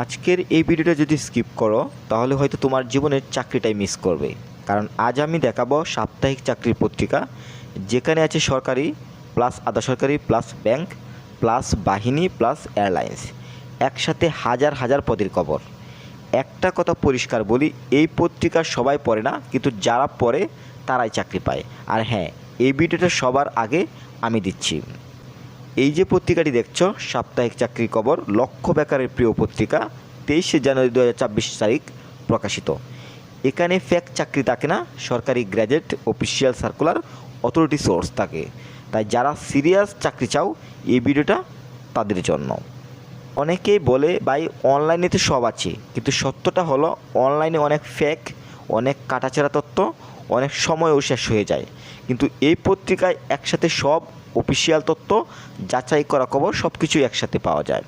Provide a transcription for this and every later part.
আজকের এই ভিডিওটা যদি স্কিপ করো তাহলে হয়তো তোমার জীবনের চাকরিটাই মিস করবে। কারণ আজ আমি দেখাবো সাপ্তাহিক চাকরির পত্রিকা, যেখানে আছে সরকারি প্লাস আধা সরকারি প্লাস ব্যাংক প্লাস বাহিনী প্লাস এয়ারলাইন্স, একসাথে হাজার হাজার পদের খবর। একটা কথা পরিষ্কার বলি, এই পত্রিকা সবাই পড়ে না, কিন্তু যারা পড়ে তারাই চাকরি পায়। আর হ্যাঁ, এই ভিডিওটা সবার আগে আমি দিচ্ছি। এই যে পত্রিকাটি দেখছো, সাপ্তাহিক চাকরির খবর, লক্ষ বেকারের প্রিয় পত্রিকা, 23 জানুয়ারি 2024 তারিখ প্রকাশিত। এখানে ফেক চাকরি থাকে না, সরকারি graduate, official circular, authority source থাকে। তাই যারা সিরিয়াস চাকরি চাও, এই ভিডিওটা তাদের জন্য। অনেকেই বলে ভাই অনলাইনে তো সব আছে, কিন্তু সত্যটা হলো অনলাইনে অনেক ফেক, অনেক কাটাছেঁড়া তথ্য, অনেক সময়ও শেষ হয়ে যায়। কিন্তু এই পত্রিকায় একসাথে সব অফিসিয়াল তথ্য, যাচাই করা খবর সব কিছুই একসাথে পাওয়া যায়।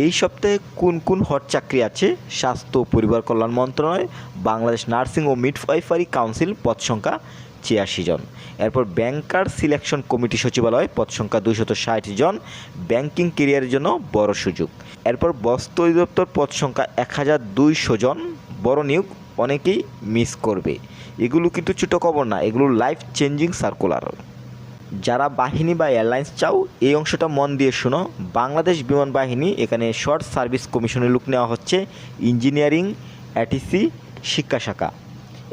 এই সপ্তাহে কোন কোন হট চাকরি আছে? স্বাস্থ্য ও পরিবার কল্যাণ মন্ত্রণালয়, বাংলাদেশ নার্সিং ও মিডওয়াইফারি কাউন্সিল, পদ সংখ্যা ৮৬ জন। এরপর ব্যাংকার সিলেকশন কমিটি সচিবালয়, পদ সংখ্যা 260 জন, ব্যাংকিং কেরিয়ারের জন্য বড় সুযোগ। এরপর বস্ত্র অধিদপ্তর, পদ সংখ্যা 1200 জন, বড় নিয়োগ, অনেকেই মিস করবে। এগুলো কিন্তু ছোটো খবর না, এগুলো লাইফ চেঞ্জিং সার্কুলার। যারা বাহিনী বা এয়ারলাইন্স চাও, এই অংশটা মন দিয়ে শোনো। বাংলাদেশ বিমান বাহিনী, এখানে শর্ট সার্ভিস কমিশনের লোক নেওয়া হচ্ছে, ইঞ্জিনিয়ারিং, এটিসি, শিক্ষা শাখা।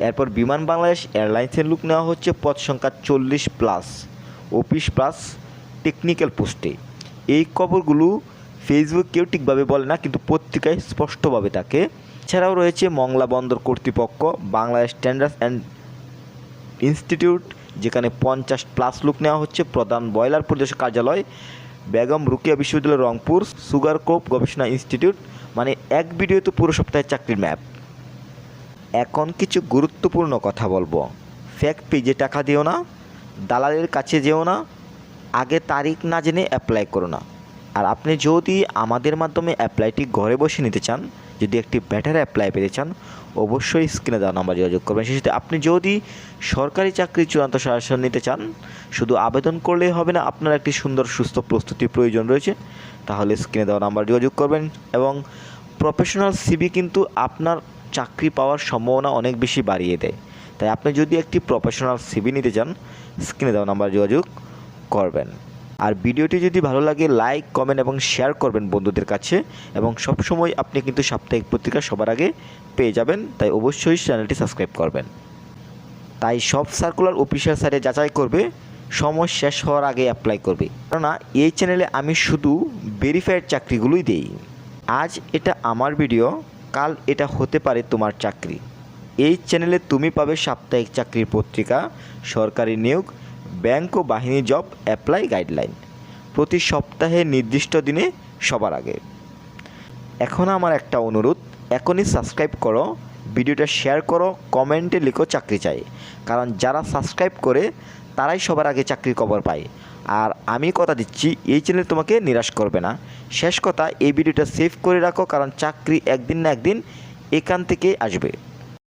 এরপর বিমান বাংলাদেশ এয়ারলাইন্সের লোক নেওয়া হচ্ছে, পদ সংখ্যা 40+, অফিস প্লাস টেকনিক্যাল পোস্টে। এই খবরগুলো ফেসবুক কেউ ঠিকভাবে বলে না, কিন্তু পত্রিকায় স্পষ্টভাবে থাকে। এছাড়াও রয়েছে মংলা বন্দর কর্তৃপক্ষ, বাংলাদেশ স্ট্যান্ডার্ডস অ্যান্ড ইনস্টিটিউট, যেখানে 50+ লোক নেওয়া হচ্ছে, প্রধান বয়লার পরিদর্শক কার্যালয়, বেগম রোকেয়া বিশ্ববিদ্যালয় রংপুর, সুগার ক্রপ গবেষণা ইনস্টিটিউট। মানে এক ভিডিওতে পুরো সপ্তাহের চাকরির ম্যাপ। এখন কিছু গুরুত্বপূর্ণ কথা বলবো। ফেক পেজে টাকা দিও না, দালালের কাছে যেও না, আগে তারিখ না জেনে অ্যাপ্লাই করো না। আর আপনি যদি আমাদের মাধ্যমে অ্যাপ্লাইটি ঘরে বসে নিতে চান, যদি একটি বেটার অ্যাপ্লাই পেতে চান, অবশ্যই স্ক্রিনে দেওয়া নাম্বার যোগাযোগ করবেন। সেই সাথে আপনি যদি সরকারি চাকরির চূড়ান্ত সাজেশন নিতে চান, শুধু আবেদন করলেই হবে না, আপনার একটি সুন্দর সুস্থ প্রস্তুতির প্রয়োজন রয়েছে, তাহলে স্ক্রিনে দেওয়া নাম্বার যোগাযোগ করবেন। এবং প্রফেশনাল সিভি কিন্তু আপনার চাকরি পাওয়ার সম্ভাবনা অনেক বেশি বাড়িয়ে দেয়। তাই আপনি যদি একটি প্রফেশনাল সিভি নিতে চান, স্ক্রিনে দেওয়া নাম্বার যোগাযোগ করবেন। আর ভিডিওটি যদি ভালো লাগে, লাইক, কমেন্ট এবং শেয়ার করবেন বন্ধুদের কাছে। এবং সবসময় আপনি কিন্তু সাপ্তাহিক পত্রিকা সবার আগে পেয়ে যাবেন, তাই অবশ্যই চ্যানেলটি সাবস্ক্রাইব করবেন। তাই সব সার্কুলার অফিসিয়াল সাইটে যাচাই করবে, সময় শেষ হওয়ার আগে অ্যাপ্লাই করবে। কেননা এই চ্যানেলে আমি শুধু ভেরিফাইড চাকরিগুলোই দেই। আজ এটা আমার ভিডিও, কাল এটা হতে পারে তোমার চাকরি। এই চ্যানেলে তুমি পাবে সাপ্তাহিক চাকরির পত্রিকা, সরকারি নিয়োগ, ব্যাংক ও বাহিনী জব অ্যাপ্লাই গাইডলাইন, প্রতি সপ্তাহে নির্দিষ্ট দিনে সবার আগে। এখন আমার একটা অনুরোধ, এখনই সাবস্ক্রাইব করো, ভিডিওটা শেয়ার করো, কমেন্টে লিখো চাকরি চাই। কারণ যারা সাবস্ক্রাইব করে তারাই সবার আগে চাকরির খবর পায়। আর আমি কথা দিচ্ছি, এই চ্যানেল তোমাকে নিরাশ করবে না। শেষ কথা, এই ভিডিওটা সেভ করে রাখো, কারণ চাকরি একদিন না একদিন এখান থেকে আসবে।